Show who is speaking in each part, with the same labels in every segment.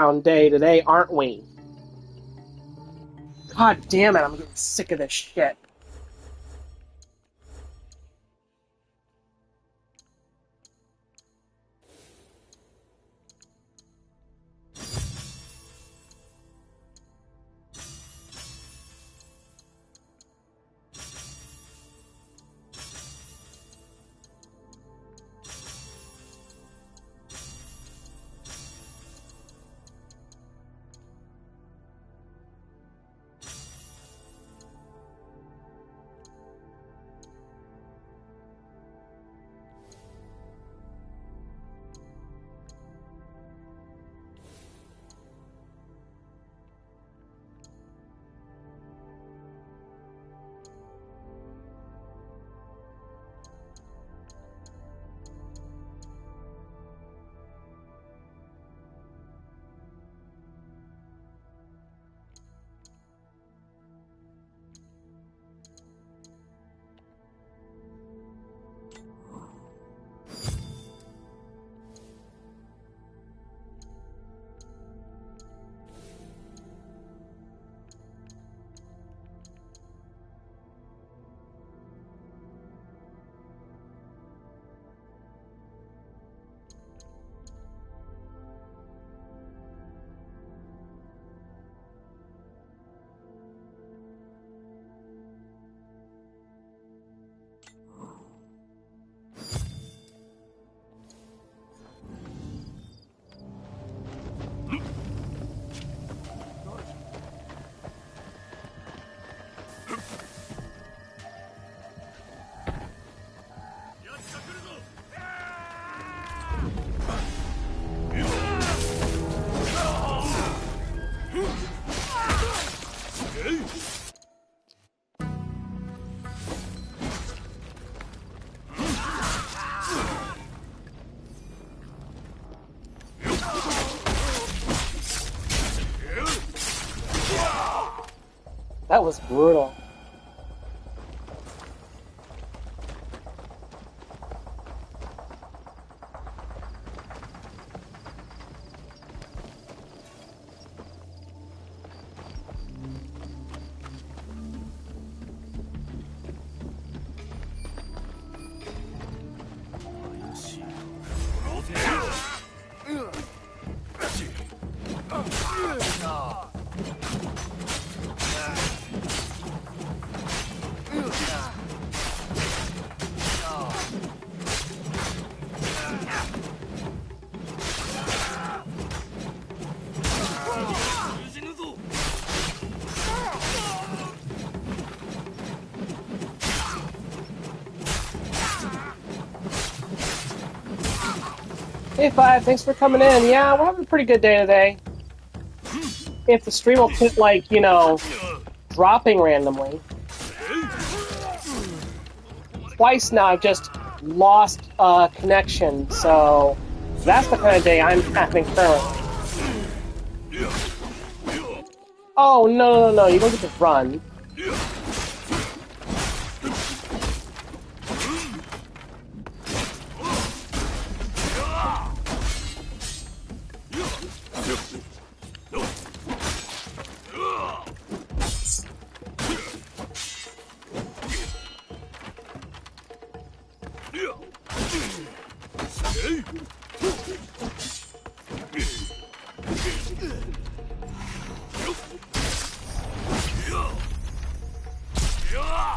Speaker 1: Day today, aren't we? God damn it, I'm getting sick of this shit. That was brutal. Hey Five, thanks for coming in. Yeah, we're having a pretty good day today. If the stream will keep, like, dropping randomly. Twice now I've just lost connection, so that's the kind of day I'm having currently. Oh, no, you don't get to run.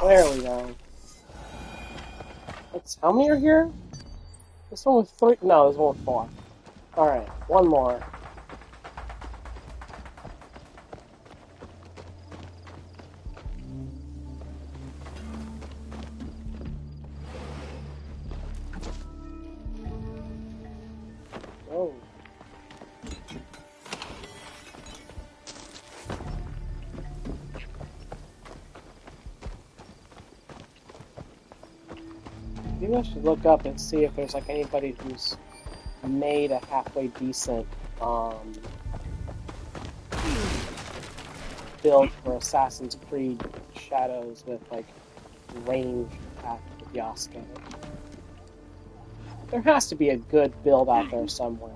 Speaker 1: There we go. How many are here? This one was 3. No, this one was 4. Alright, one more. Oh. Maybe I should look up and see if there's like anybody who's made a halfway decent build for Assassin's Creed Shadows with like range at Yasuke. There has to be a good build out there somewhere.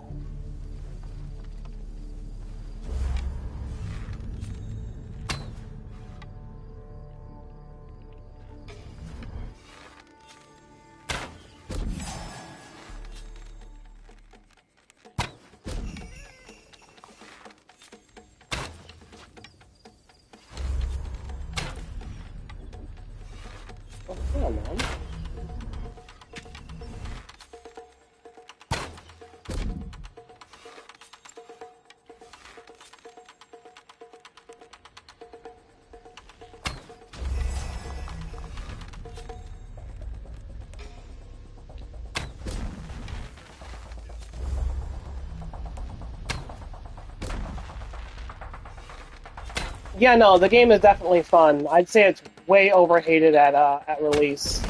Speaker 1: Yeah, no, the game is definitely fun. I'd say it's way overhated at release,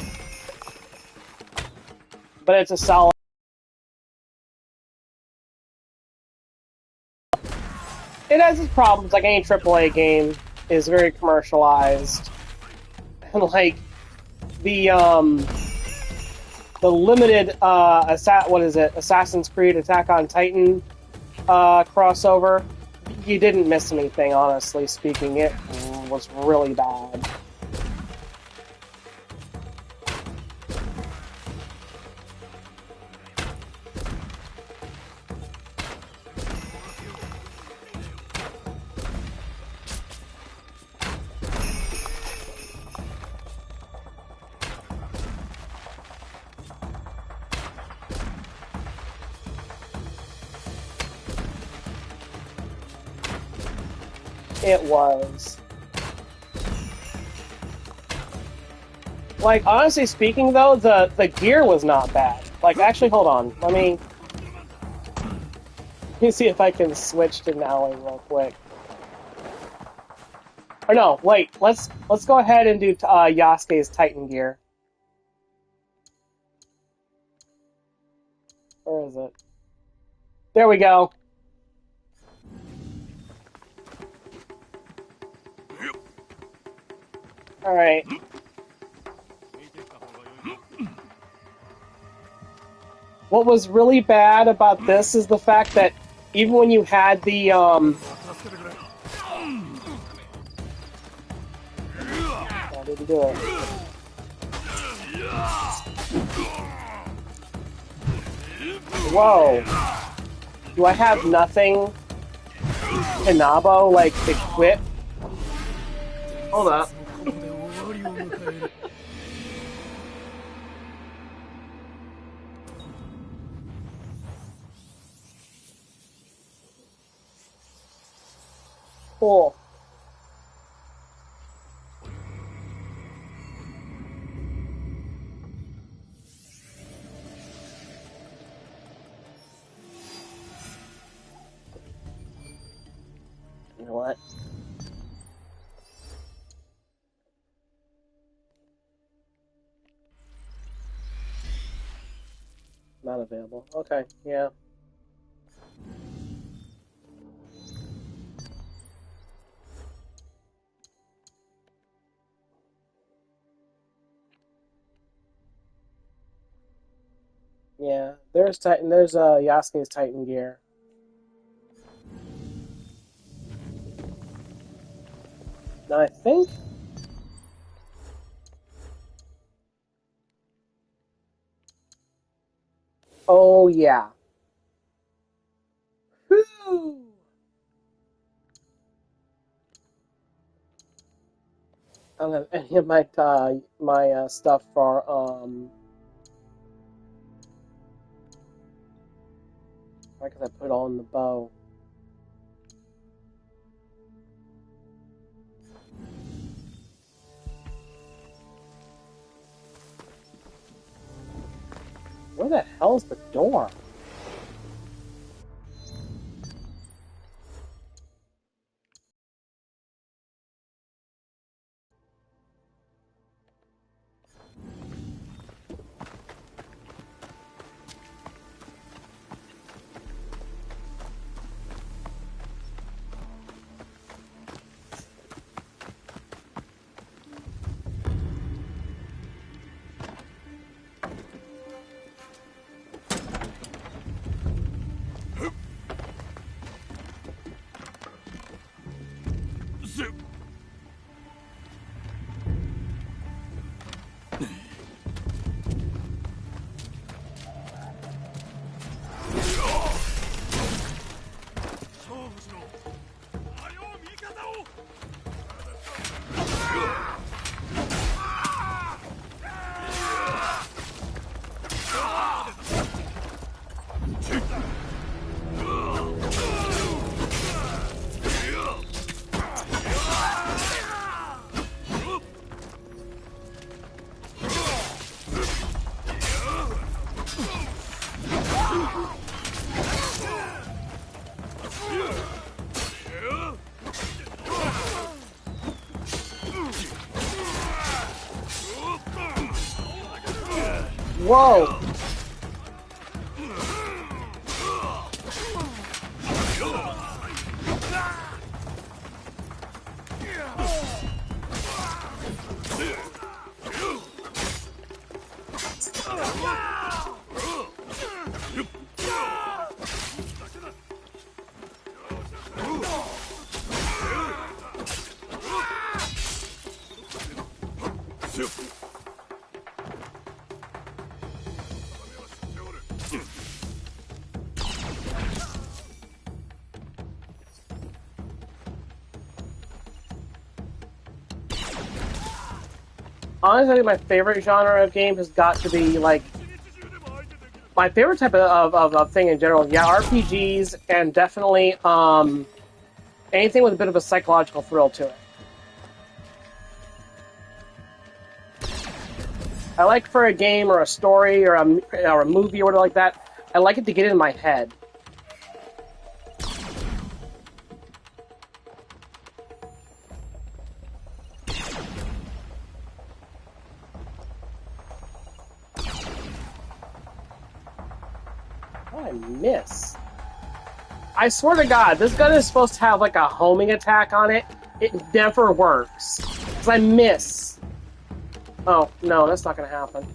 Speaker 1: but it's a solid. It has its problems, like any AAA game is very commercialized, and like the um the limited what is it, Assassin's Creed Attack on Titan crossover. You didn't miss anything, honestly speaking. It was really bad. It was. Like, honestly speaking, though, the gear was not bad. Like, actually, hold on. Let me see if I can switch to Nally real quick. Or no, wait. Let's go ahead and do Yasuke's Titan gear. Where is it? There we go. All right. What was really bad about this is the fact that even when you had the how did he do it? Whoa. Do I have nothing Hinabo, like, equipped? Hold up. Cool. You know what? Not available. Okay, yeah. Yeah, there's Titan. There's Yasuke's Titan gear. Now I think. Oh yeah. Whew. I don't have any of my stuff for why could I put it all in the bow? Where the hell's the door? Whoa! Honestly, my favorite genre of game has got to be, like, my favorite type of thing in general. Yeah, RPGs, and definitely anything with a bit of a psychological thrill to it. I like for a game or a story or a movie or whatever like that, I like it to get in my head. Oh, I miss. I swear to God, this gun is supposed to have like a homing attack on it. It never works. Because I miss. Oh, no, that's not going to happen.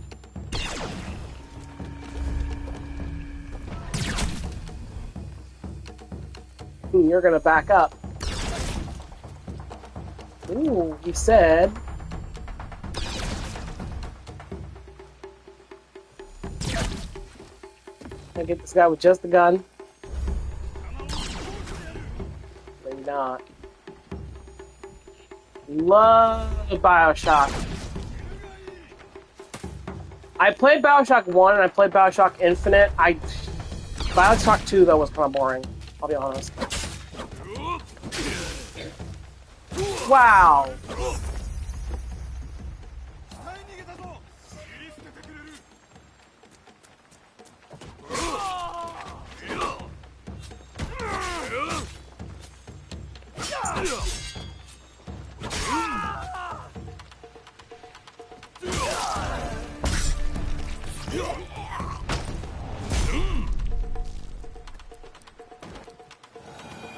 Speaker 1: You're going to back up. Ooh, he said. I get this guy with just the gun. Maybe not. Love BioShock. I played BioShock 1 and I played BioShock Infinite. BioShock 2, though, was kind of boring. I'll be honest. Wow.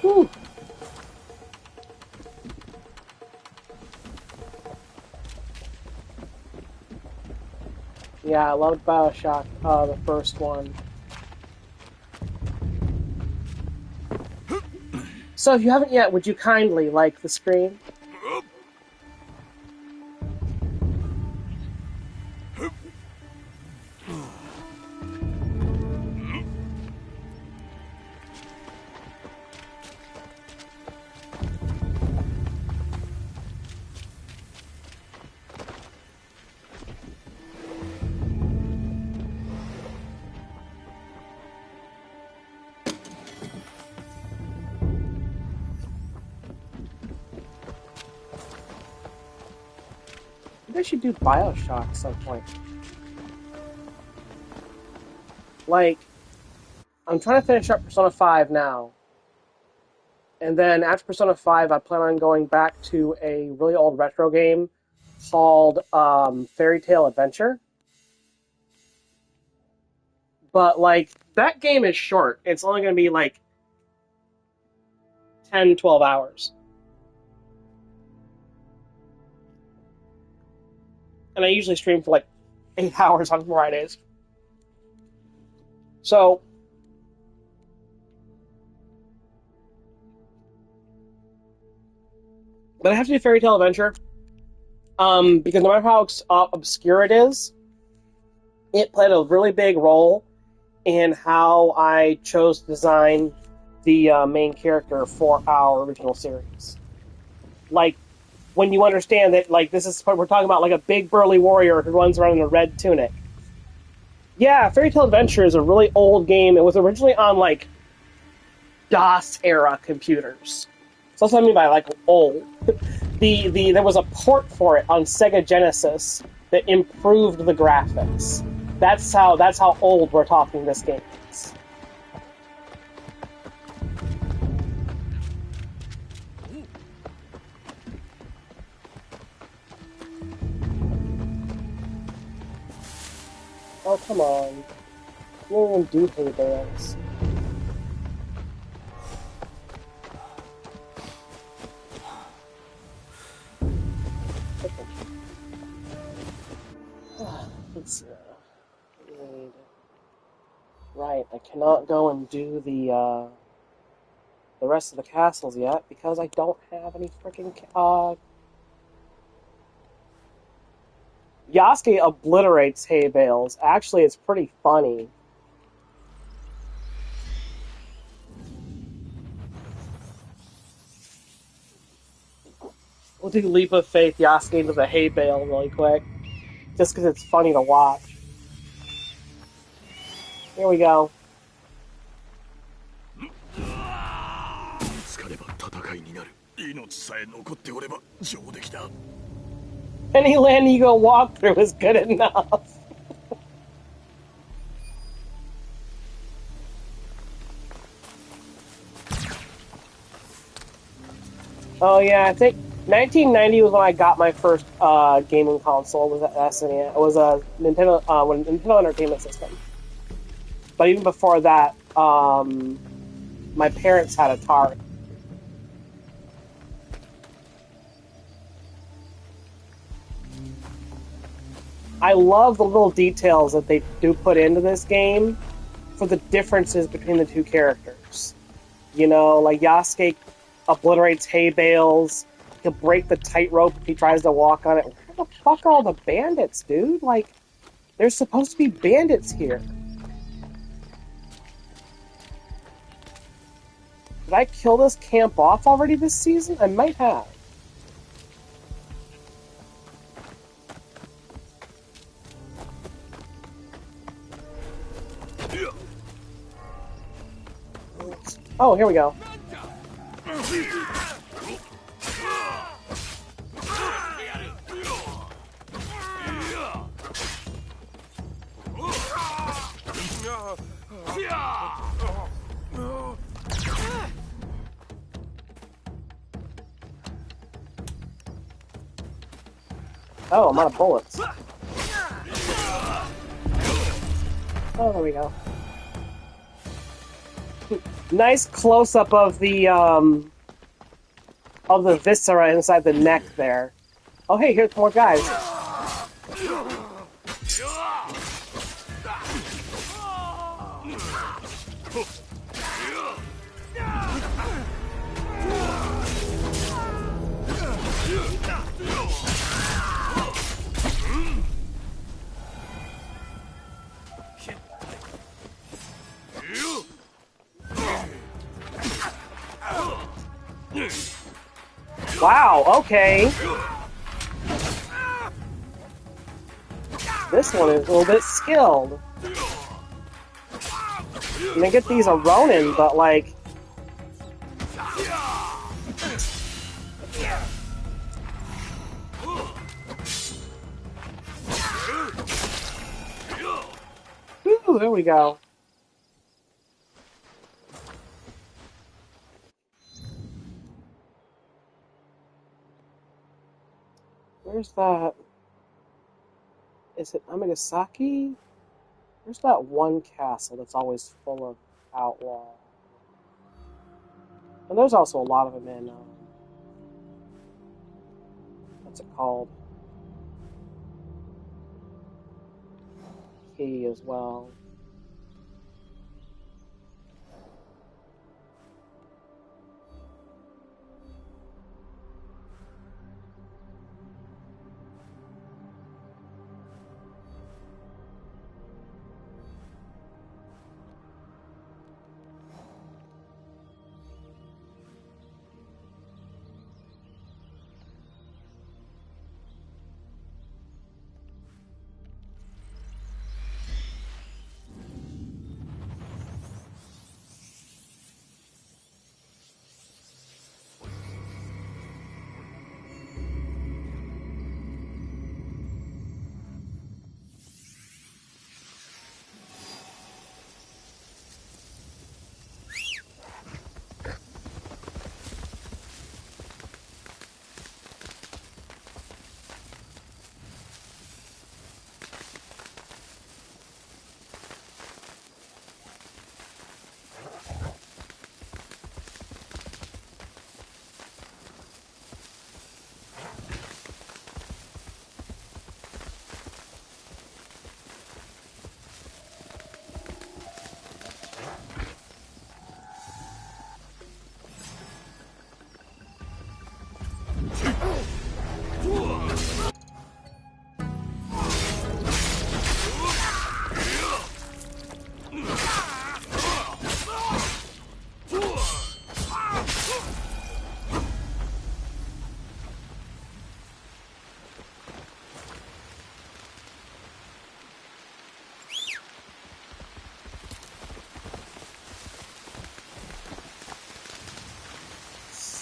Speaker 1: Whew. Yeah, I loved BioShock, the first one. So if you haven't yet, would you kindly like the screen? Maybe I should do BioShock at some point. Like, I'm trying to finish up Persona 5 now. And then after Persona 5, I plan on going back to a really old retro game called Fairy Tale Adventure. But, like, that game is short. It's only going to be, like, 10, 12 hours. And I usually stream for, like, 8 hours on Fridays. So, but I have to do Fairy Tale Adventure, because no matter how obscure it is, it played a really big role in how I chose to design the main character for our original series. Like, when you understand that, like, this is what we're talking about, like a big burly warrior who runs around in a red tunic. Yeah, Fairy Tale Adventure is a really old game. It was originally on, like, DOS era computers. So that's what I mean by, like, old. There was a port for it on Sega Genesis that improved the graphics. That's how old we're talking this game is. Oh, come on. You don't even do hay bales. Let's see. Right, I cannot go and do the rest of the castles yet because I don't have any freaking Yasuke obliterates hay bales. Actually, it's pretty funny. We'll do Leap of Faith Yasuke into the hay bale really quick. Just because it's funny to watch. Here we go. Any land you go walk through is good enough. Oh yeah, I think 1990 was when I got my first gaming console. Was at SNES. It was a Nintendo Nintendo Entertainment System. But even before that, my parents had Atari. I love the little details that they do put into this game for the differences between the two characters. You know, like Yasuke obliterates hay bales. He'll break the tightrope if he tries to walk on it. Where the fuck are all the bandits, dude? Like, there's supposed to be bandits here. Did I kill this camp off already this season? I might have. Oh, here we go. Oh, I'm out of bullets. Oh, there we go. Nice close-up of the viscera inside the neck there. Oh, hey, here's more guys. Wow, okay. This one is a little bit skilled. I mean, get these a Ronin, but like... Ooh, there we go. Where's that? Is it Amagasaki? Where's that one castle that's always full of outlaw? And there's also a lot of them in, what's it called? Key as well.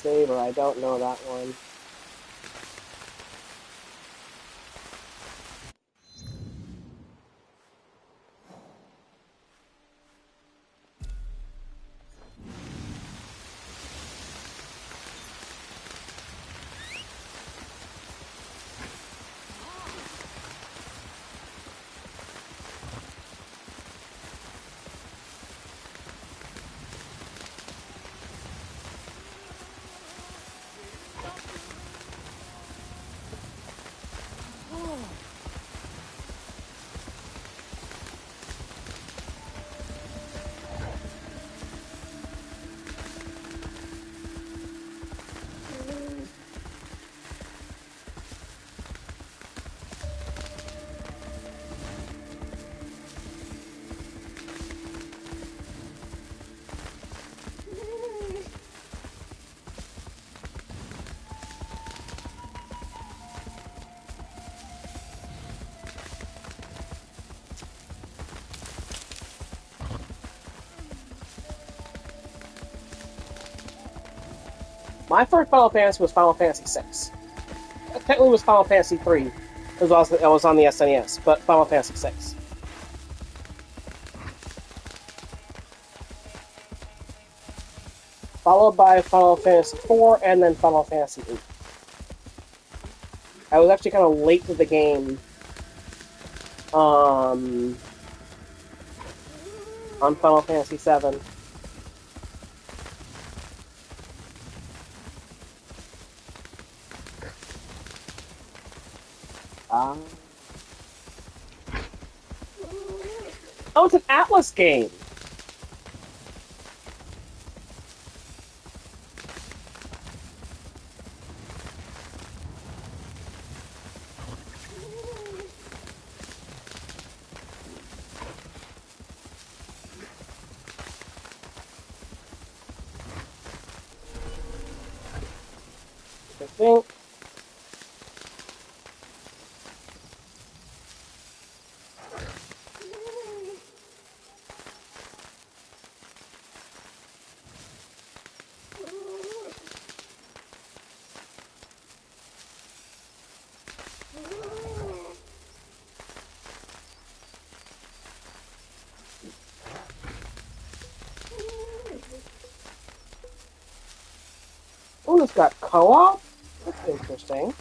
Speaker 1: Saber. I don't know that one. My first Final Fantasy was Final Fantasy VI. Technically, it was Final Fantasy III. It was on the SNES, but Final Fantasy VI. Followed by Final Fantasy IV, and then Final Fantasy VIII. I was actually kind of late to the game on Final Fantasy VII. Oh, it's an Atlas game. I think. Oh, it's got co-op? That's interesting.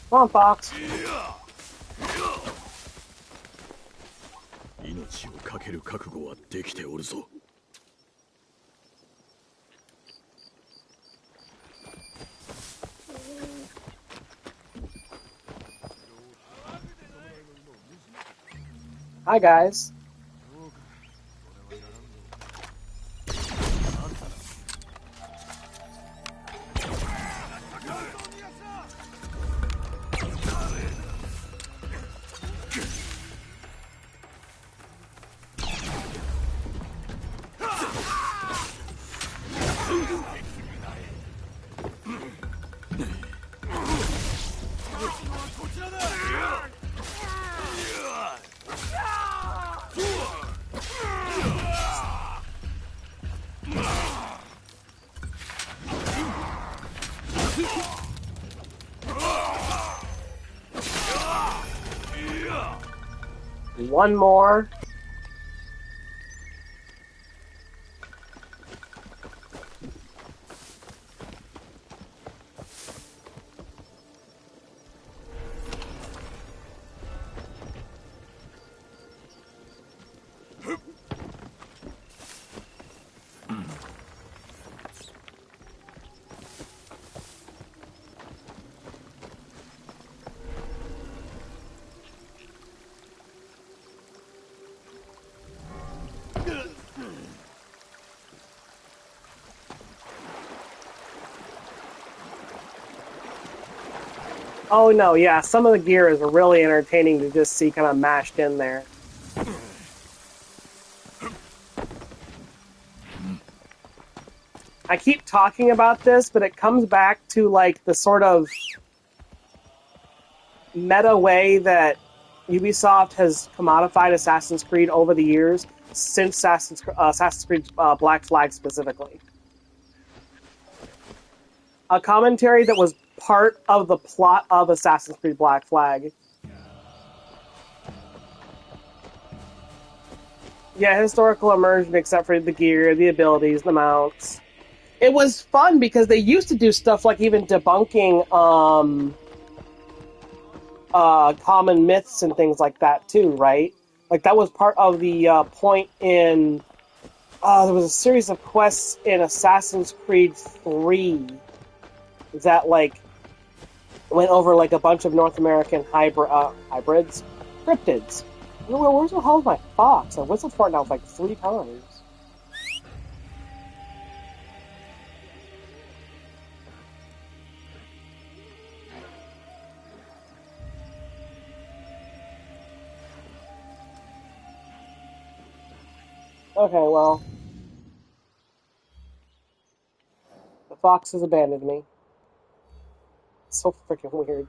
Speaker 1: Come on, Fox. Hi, guys. One more. Oh no, yeah, some of the gear is really entertaining to just see kind of mashed in there. I keep talking about this, but it comes back to like the sort of meta way that Ubisoft has commodified Assassin's Creed over the years. since Assassin's Creed Black Flag specifically. A commentary that was part of the plot of Assassin's Creed Black Flag. Yeah, historical immersion except for the gear, the abilities, the mounts. It was fun because they used to do stuff like even debunking common myths and things like that too, right? Like that was part of the point in there was a series of quests in Assassin's Creed 3 that like went over like a bunch of North American hybrids, cryptids. Where's the hell is my fox? I whistled for it now like 3 times. Okay, well, the fox has abandoned me. It's so freaking weird.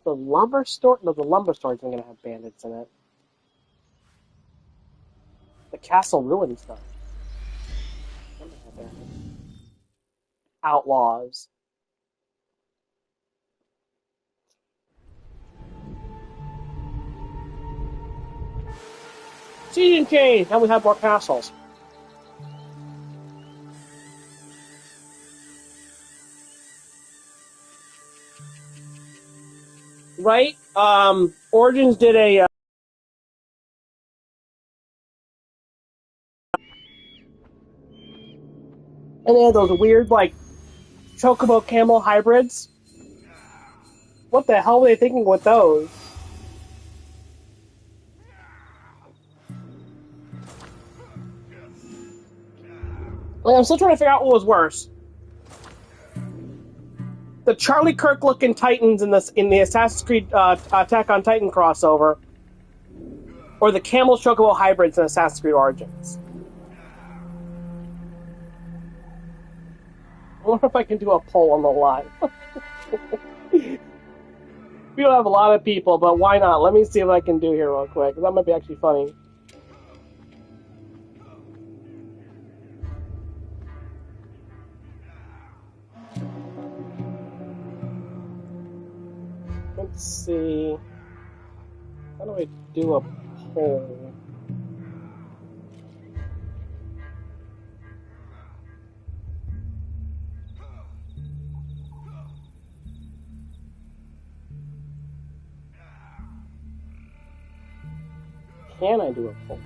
Speaker 1: The lumber store? No, the lumber store isn't going to have bandits in it. The castle ruined stuff. Outlaws. Season change! Now we have more castles. Right? Origins did a... and they had those weird, like, chocobo camel hybrids. What the hell were they thinking with those? Like, I'm still trying to figure out what was worse. The Charlie Kirk looking Titans in the Assassin's Creed Attack on Titan crossover, or the camel chocobo hybrids in Assassin's Creed Origins. I wonder if I can do a poll on the line. We don't have a lot of people, but why not? Let me see what I can do here real quick. That might be actually funny. Let's see. How do I do a poll? Can I do a poll?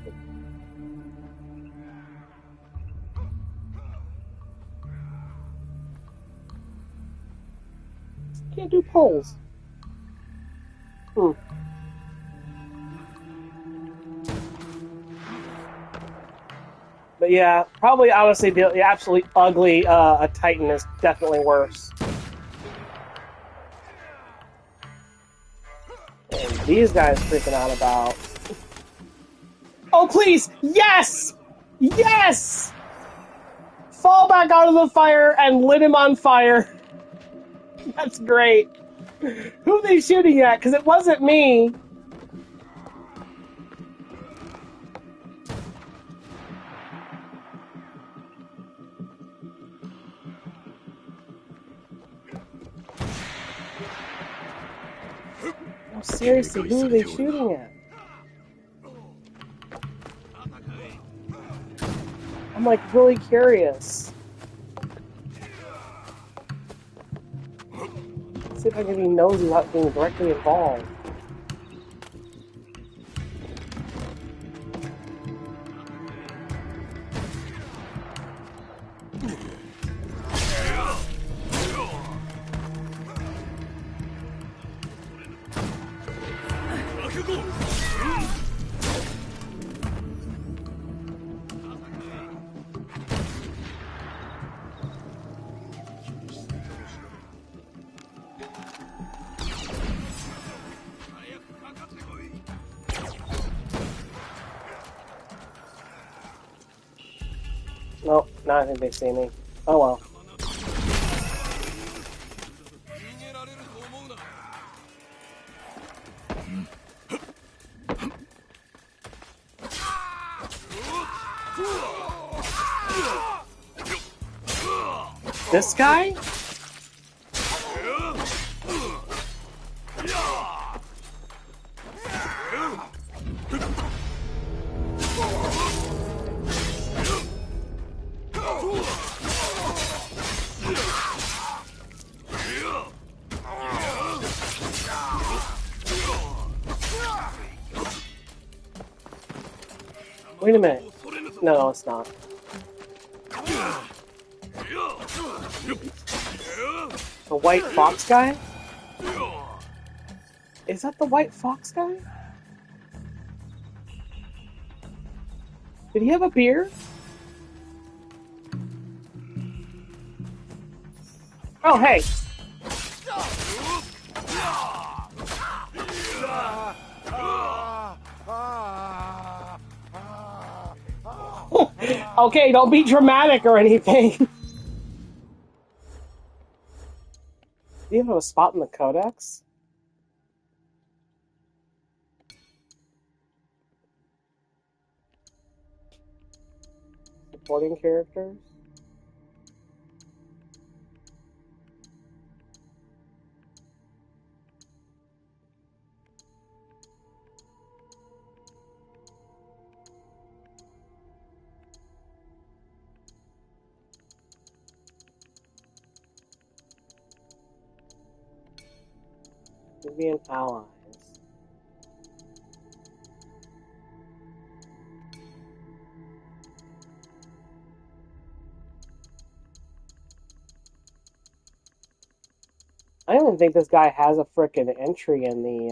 Speaker 1: Can't do polls. But yeah, probably honestly the absolutely ugly a Titan is definitely worse. And these guys freaking out about. Oh please! Yes! Yes! Fall back out of the fire and lit him on fire. That's great. Who are they shooting at? Because it wasn't me. Oh, seriously, who are they shooting at? I'm like really curious. Let's see if I can be nosy without being directly involved. Nope, now I think they see me. Oh well. This guy? Wait a minute. No, it's not. The white fox guy? Is that the white fox guy? Did he have a beard? Oh, hey. Okay, don't be dramatic or anything. Do you have a spot in the codex? Supporting characters? Being allies. I don't even think this guy has a frickin' entry in the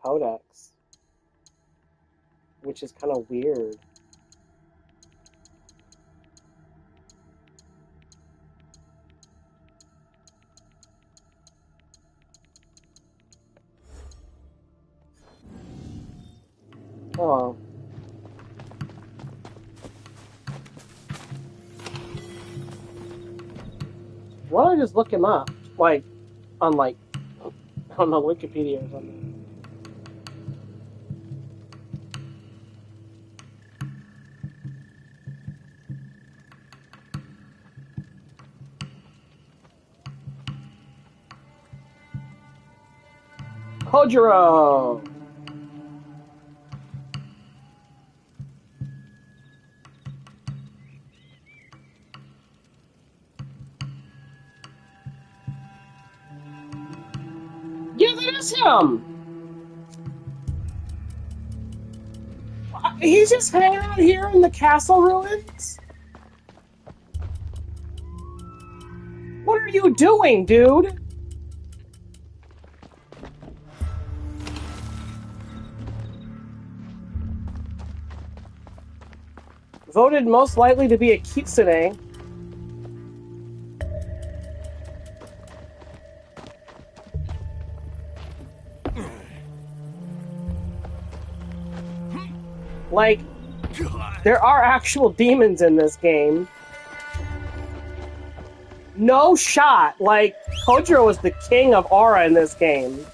Speaker 1: codex, which is kind of weird. Oh. Why don't I just look him up? Like, on, like, I don't know, Wikipedia or something. Kojiro! Yeah, that is him! He's just hanging out here in the castle ruins? What are you doing, dude? Voted most likely to be a kitsune. Like, there are actual demons in this game. No shot. Like, Kojiro was the king of aura in this game.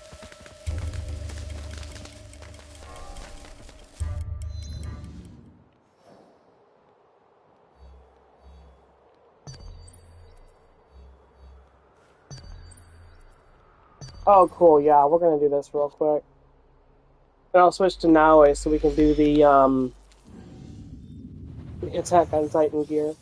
Speaker 1: Oh, cool. Yeah, we're gonna do this real quick. And I'll switch to Naue so we can do the Attack on Titan gear.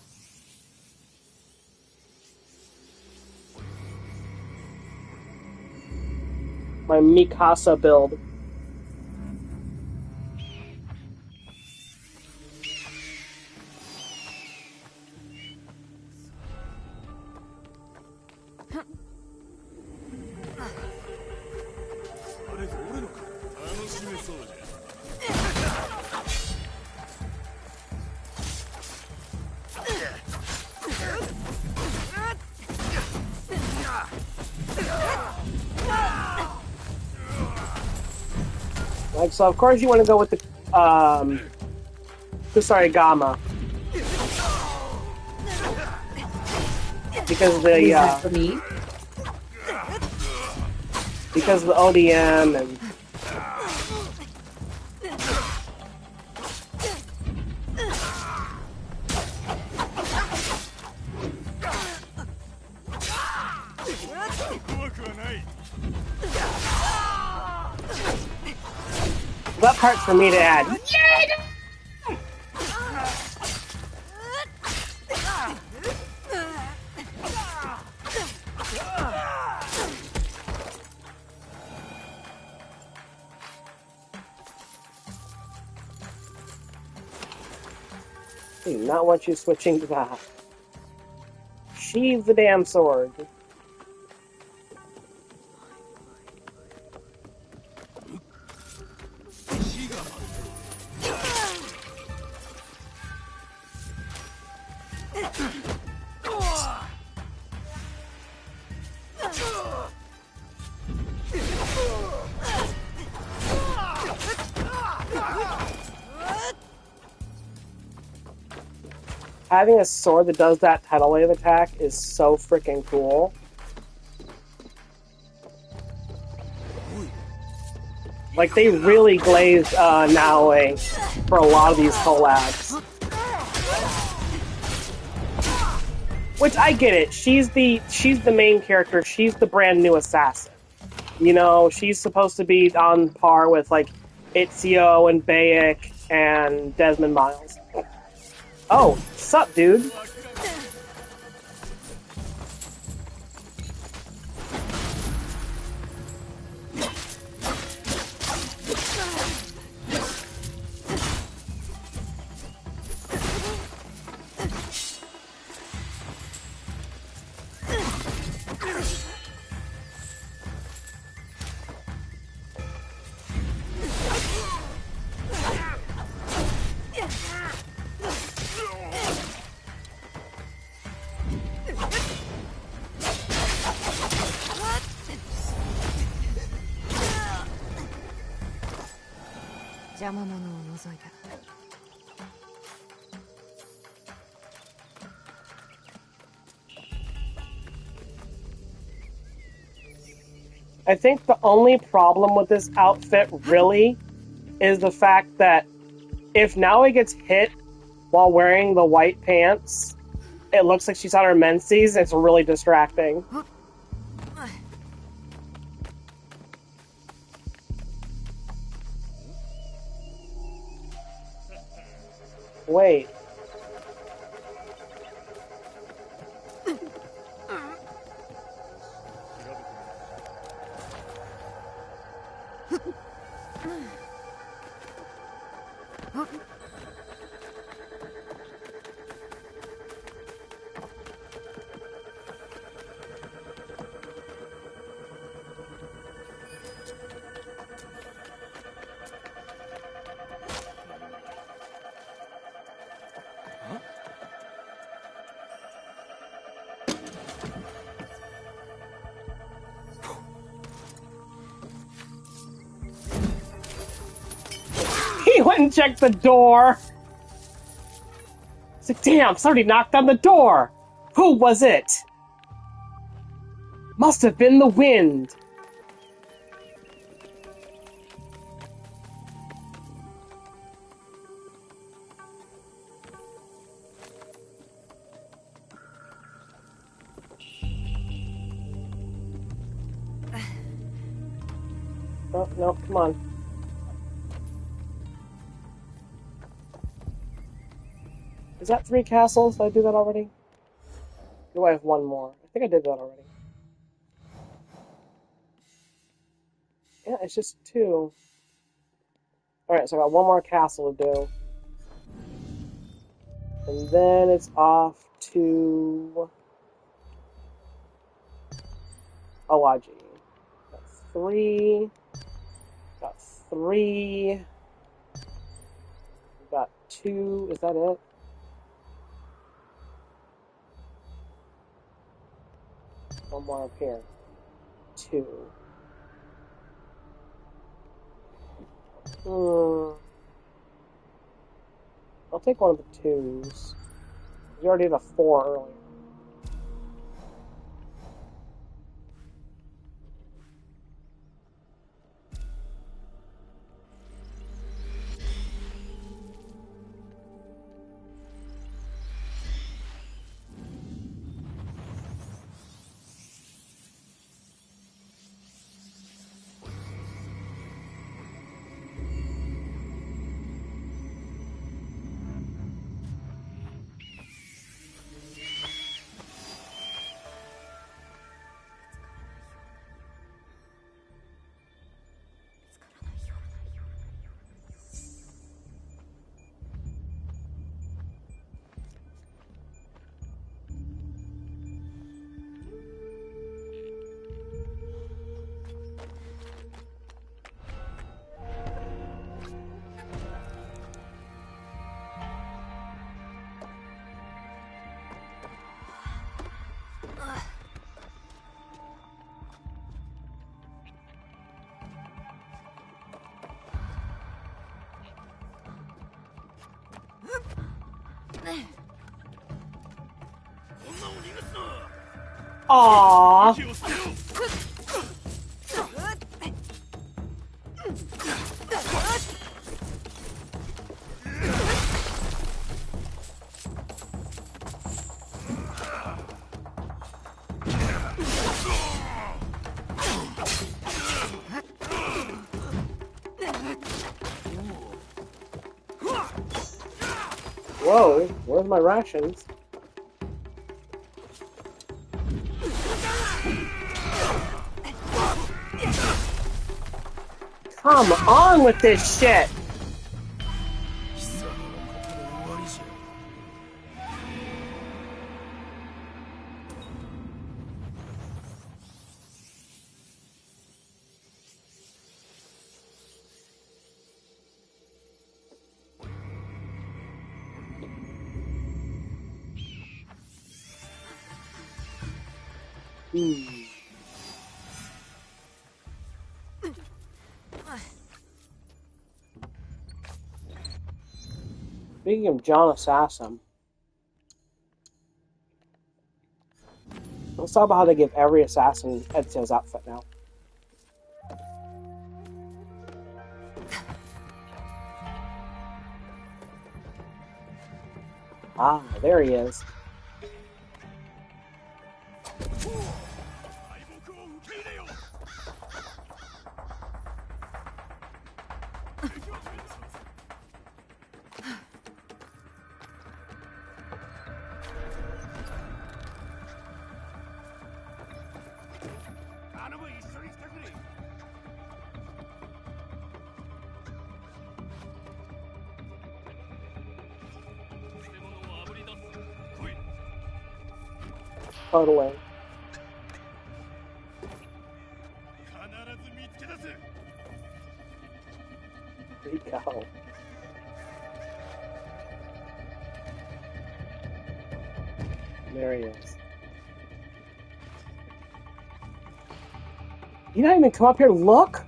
Speaker 1: My Mikasa build. Like, so of course you want to go with the Kusarigama. Because the
Speaker 2: for me?
Speaker 1: because of the ODM and. That part's for me to add. I do not want you switching to that. Sheathe the damn sword. Having a sword that does that tidal wave attack is so freaking cool. Like, they really glazed Naoe for a lot of these collabs. Which, I get it. She's the main character. She's the brand new assassin. You know, she's supposed to be on par with, like, Itzio and Bayek and Desmond Miles. Oh, sup, dude? I think the only problem with this outfit, really, is the fact that if Naoe gets hit while wearing the white pants, it looks like she's on her menses, and it's really distracting. Wait. He went and checked the door. It's like, damn, somebody knocked on the door. Who was it? Must have been the wind. Oh, no, come on. Is that 3 castles? Did I do that already? Do I have one more? I think I did that already. Yeah, it's just 2. Alright, so I got one more castle to do. And then it's off to Awaji. Got 3. Got 3. Got 2. Is that it? One more up here. 2. I'll take one of the 2s. We already did a 4 earlier. Aww. Whoa, where's my rations? Come on with this shit! Speaking of John Assassin, let's talk about how they give every assassin Ezio's outfit now. Ah, there he is. Totally. There you go. There he is. You didn't even come up here to look?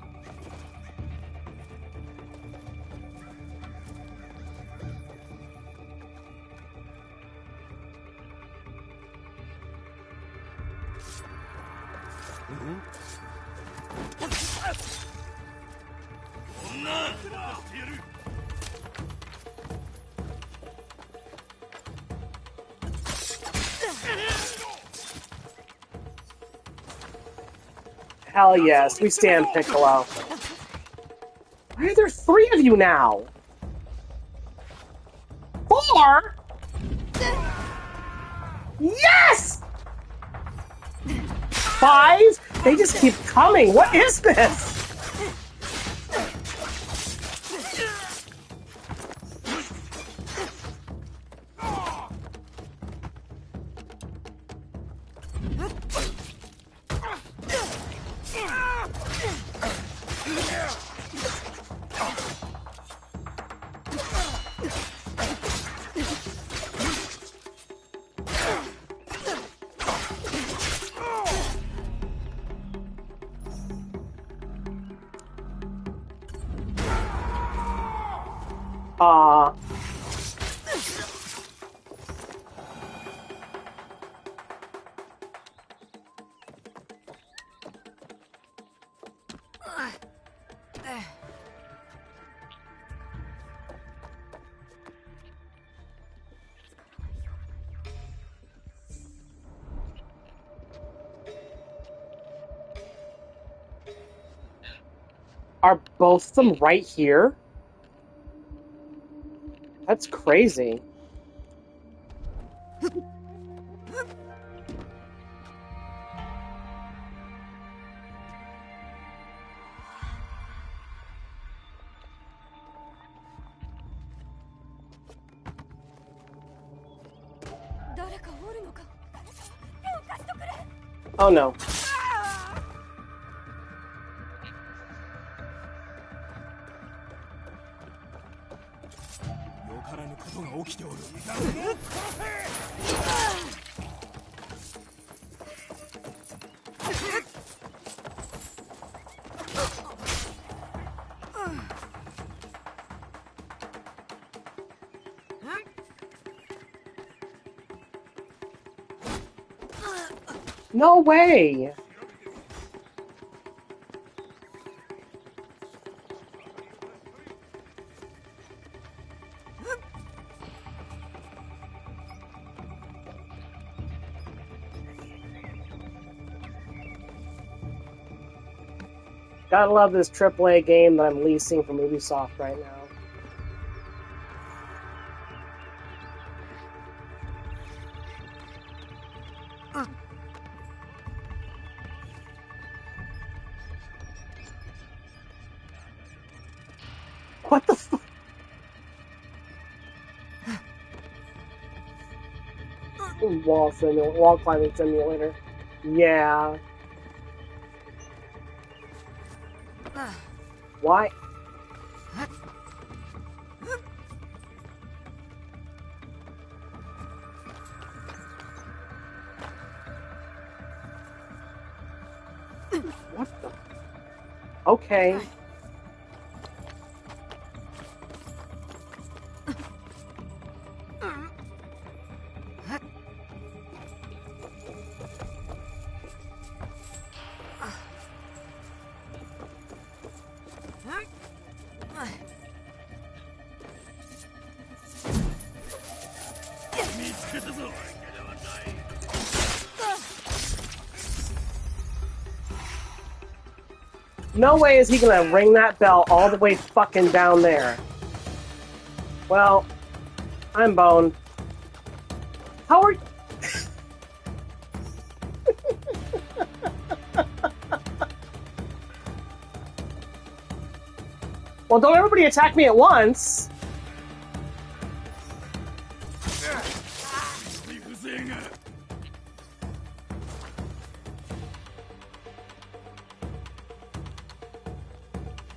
Speaker 1: Hell yes, we stand Piccolo. Why are there 3 of you now? 4? Yes! 5? They just keep coming. What is this? Are both of them right here? That's crazy. Oh no. No way! Gotta love this AAA game that I'm leasing from Ubisoft right now. What the fuck? Wall climbing simulator. Yeah. Why? What the? Okay. No way is he gonna ring that bell all the way fucking down there. Well, I'm boned. How are you? Well, don't everybody attack me at once.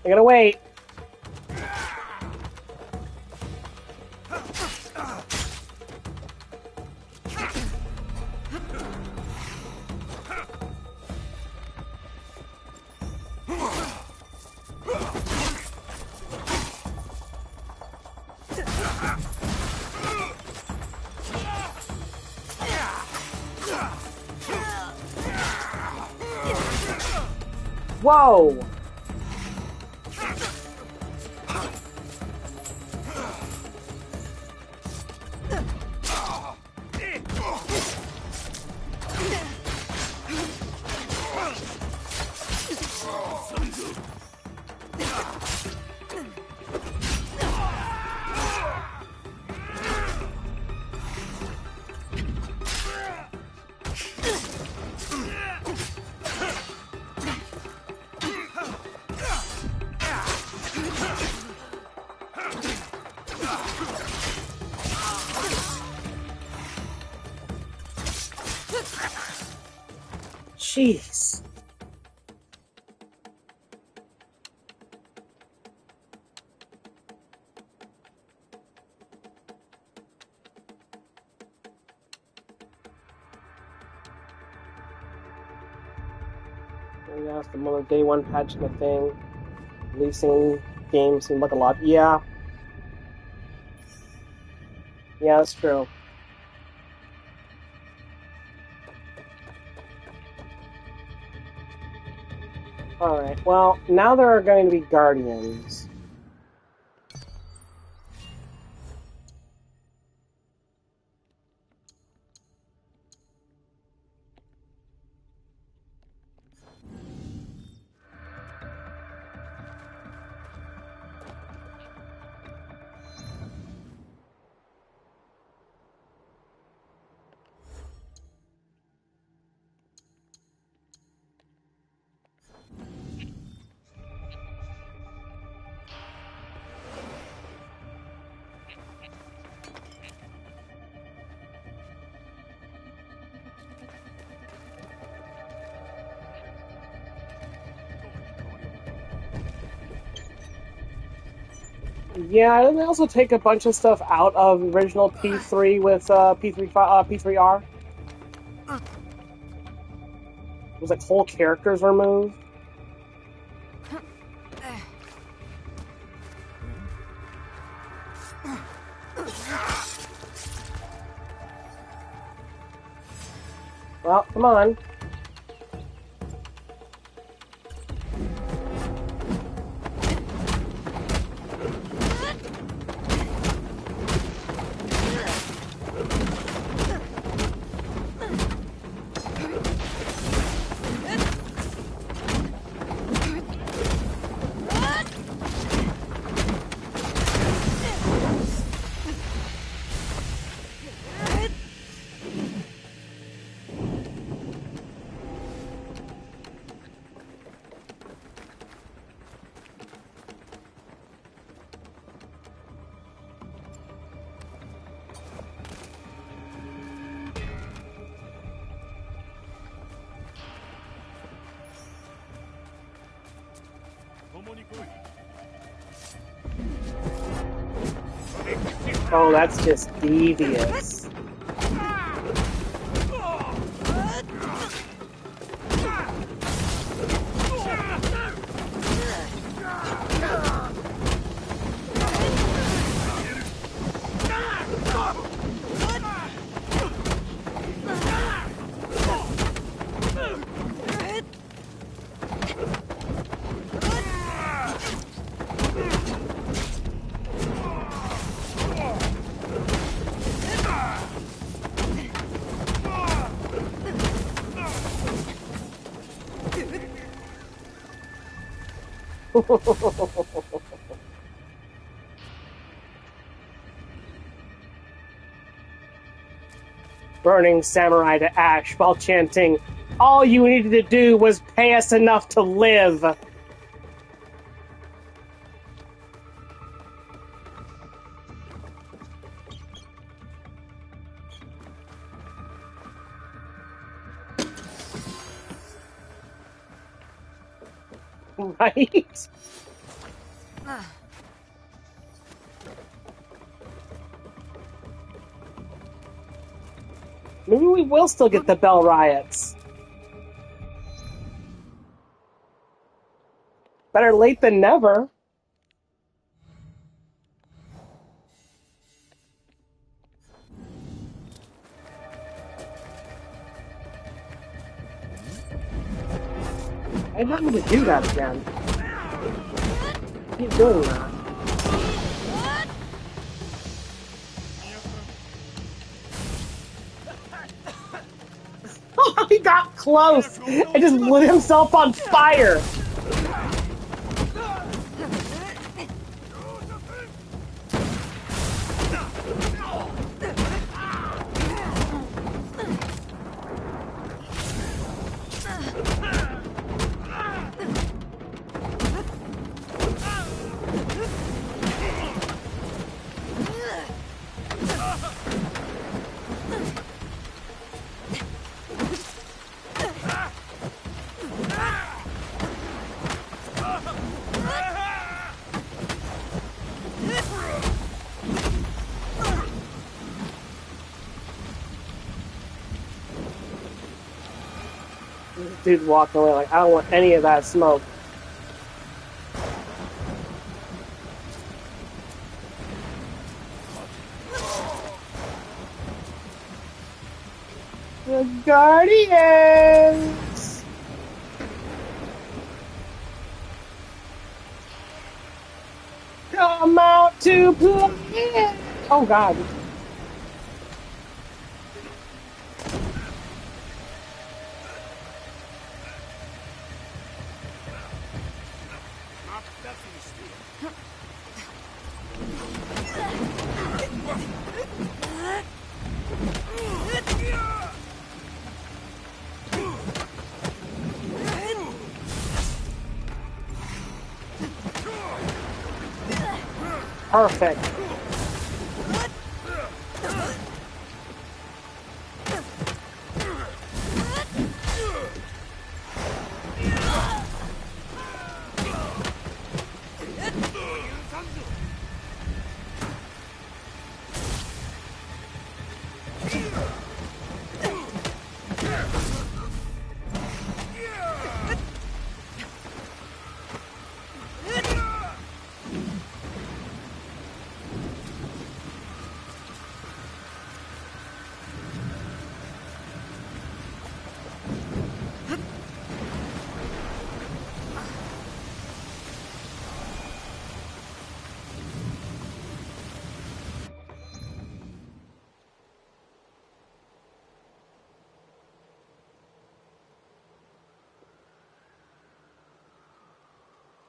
Speaker 1: I gotta wait. Whoa! Jeez. Yeah, it's the moment of day one patch and the thing. Leasing games seem like a lot. Yeah. Yeah, that's true. Alright, well, now there are going to be guardians. Yeah, and they also take a bunch of stuff out of original P3 with P3R. It was like whole characters removed. Well, come on. Oh, that's just devious. Burning samurai to ash while chanting, "All you needed to do was pay us enough to live." Right? Maybe we will still get the Bell Riots. Better late than never. I didn't need to do that again. Keep doing that. Oh, he got close and just lit himself on fire. Dude's walking away like, I don't want any of that smoke. The Guardians! Come out to play! Oh god. Perfect.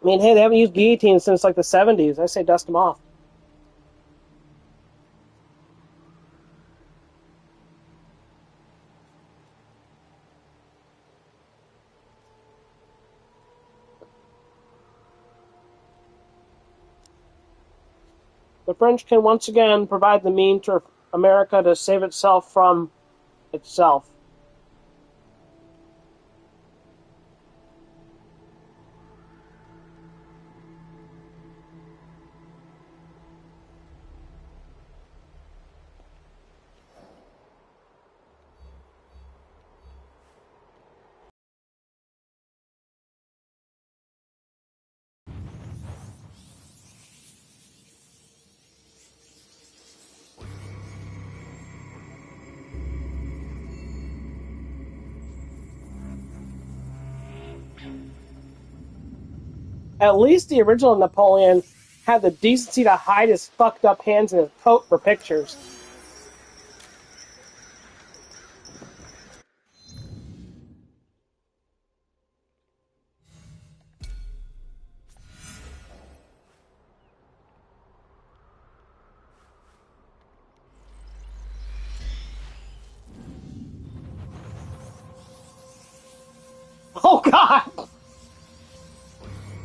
Speaker 1: I mean, hey, they haven't used guillotines since like the 70s. I say dust them off. The French can once again provide the means for America to save itself from itself. At least the original Napoleon had the decency to hide his fucked up hands in his coat for pictures. Oh god!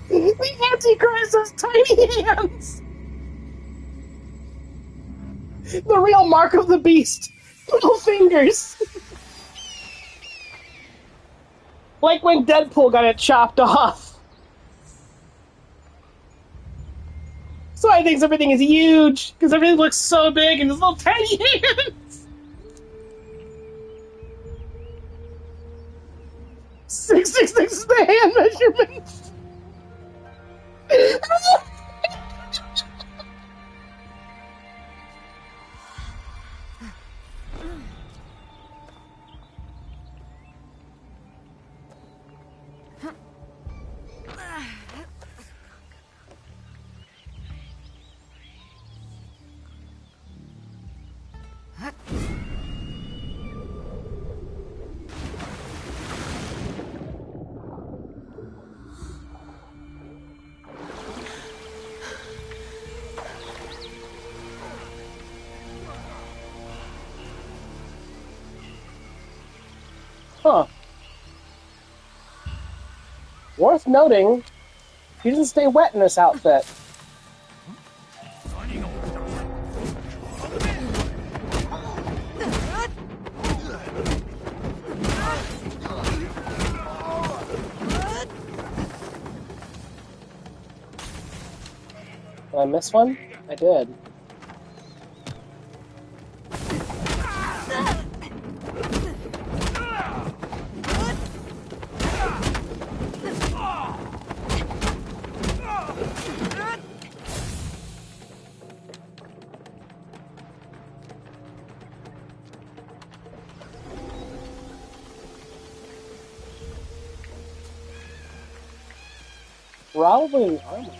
Speaker 1: The Antichrist has tiny hands! The real mark of the beast! Little fingers! Like when Deadpool got it chopped off. So I think everything is huge, because everything looks so big and his little tiny hands! 666 is the hand measurement! Huh. Worth noting, he doesn't stay wet in this outfit. Did I miss one? I did. Probably armor.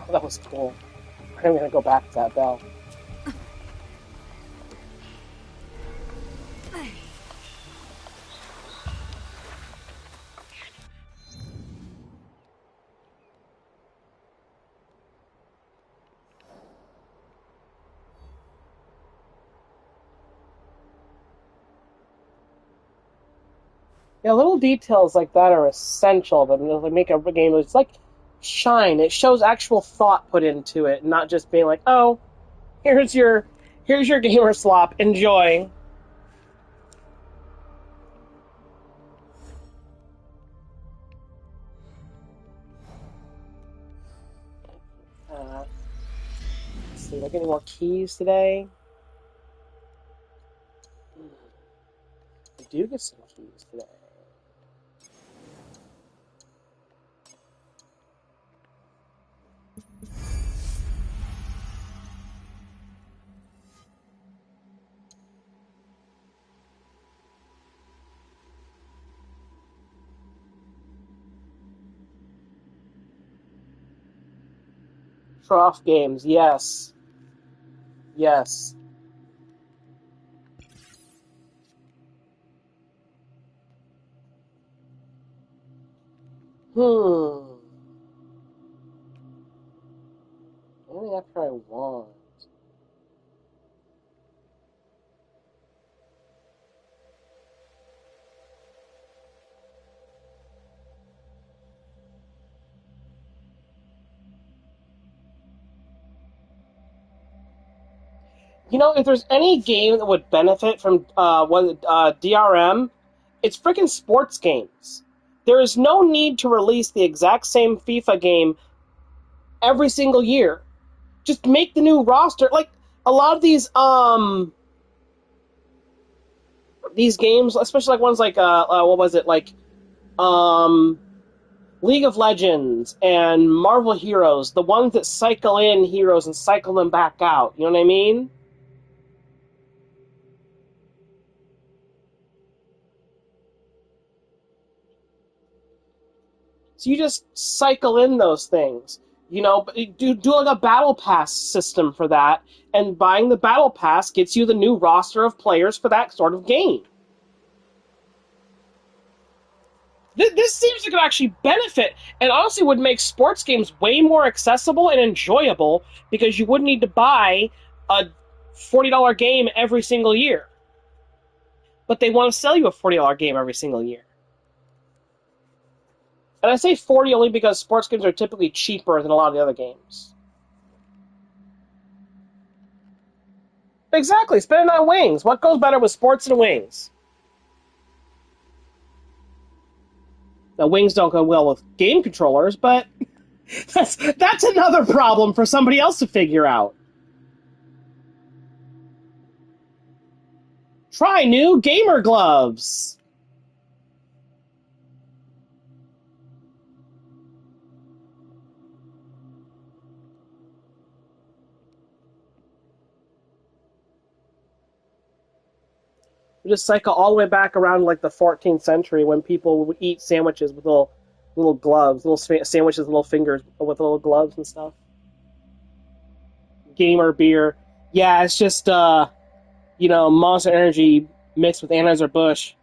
Speaker 1: Oh, that was cool. I'm gonna go back to that bell. Yeah, little details like that are essential to make a game. It's like shine. It shows actual thought put into it, not just being like, "Oh, here's your gamer slop. Enjoy." Let's see, do I get any more keys today? I do get some keys today. Trough games, yes. Yes. Only after I won. You know, if there's any game that would benefit from DRM, It's freaking sports games. There is no need to release the exact same FIFA game every single year. Just make the new roster. Like a lot of these games, especially like ones like what was it like um League of Legends and Marvel Heroes, the ones that cycle in heroes and cycle them back out. You know what I mean? So you just cycle in those things. You know, do like a battle pass system for that, and buying the battle pass gets you the new roster of players for that sort of game. This seems like it could actually benefit, and honestly would make sports games way more accessible and enjoyable because you wouldn't need to buy a $40 game every single year. But they want to sell you a $40 game every single year. And I say 40 only because sports games are typically cheaper than a lot of the other games. Exactly, spend it on wings. What goes better with sports and wings? The wings don't go well with game controllers, but that's another problem for somebody else to figure out. Try new gamer gloves. We just cycle all the way back around like the 14th century when people would eat sandwiches with little gloves, little sandwiches with little fingers with little gloves and stuff. Gamer beer. Yeah, it's just Monster Energy mixed with Anheuser Busch.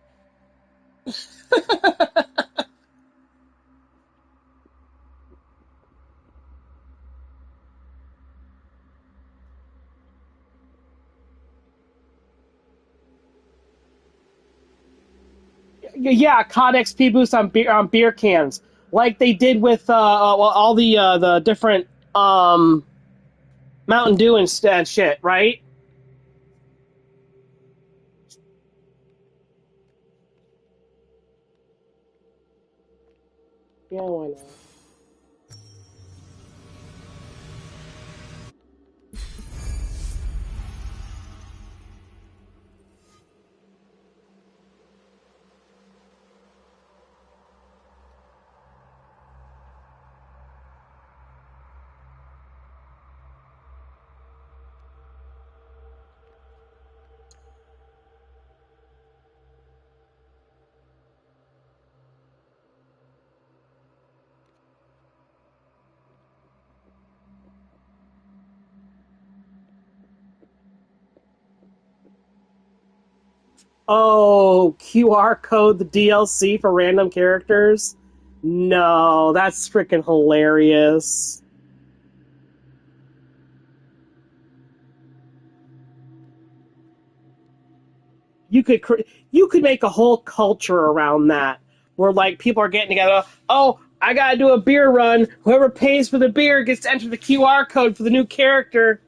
Speaker 1: Yeah, COD XP boost on beer cans, like they did with all the different Mountain Dew and shit, right? Yeah, why not? Oh, QR code the DLC for random characters? No, that's freaking hilarious. You could make a whole culture around that where like people are getting together. Oh, I gotta do a beer run. Whoever pays for the beer gets to enter the QR code for the new character.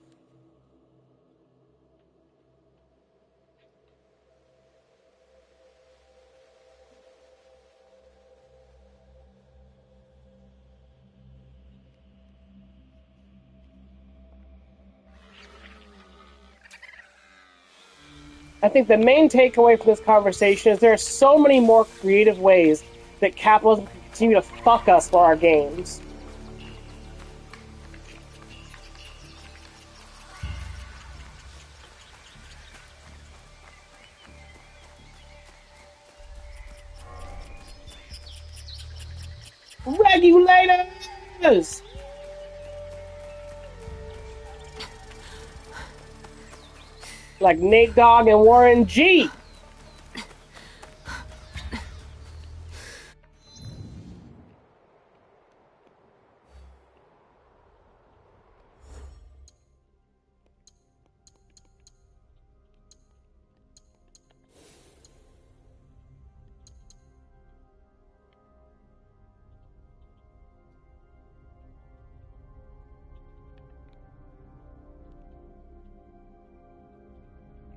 Speaker 1: I think the main takeaway from this conversation is there are so many more creative ways that capitalism can continue to fuck us for our games. Regulators! Like Nate Dogg and Warren G.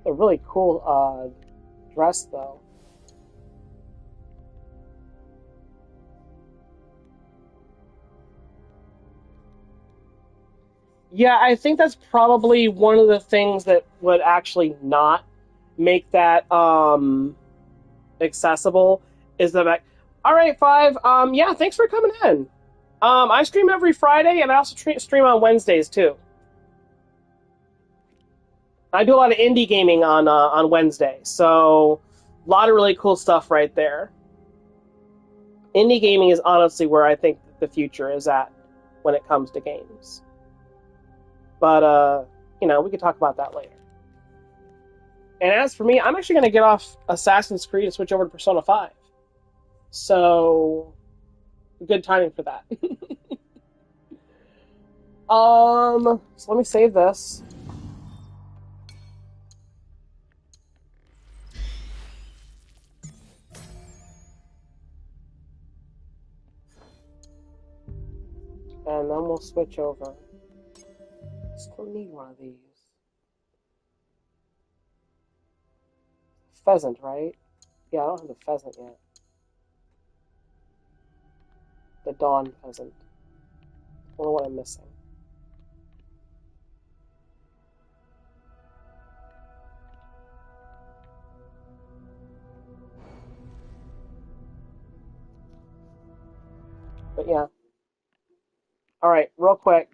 Speaker 1: A really cool dress, though. Yeah, I think that's probably one of the things that would actually not make that accessible is the fact. All right, Five. Yeah, thanks for coming in. I stream every Friday, and I also stream on Wednesdays too. I do a lot of indie gaming on Wednesday, so a lot of really cool stuff right there. Indie gaming is honestly where I think the future is at when it comes to games. But we could talk about that later. And as for me, I'm actually going to get off Assassin's Creed and switch over to Persona 5. So, good timing for that. So let me save this. And then we'll switch over. Still need one of these. Pheasant, right? Yeah, I don't have the pheasant yet. The dawn pheasant. I don't know what I'm missing. But yeah. Alright, real quick.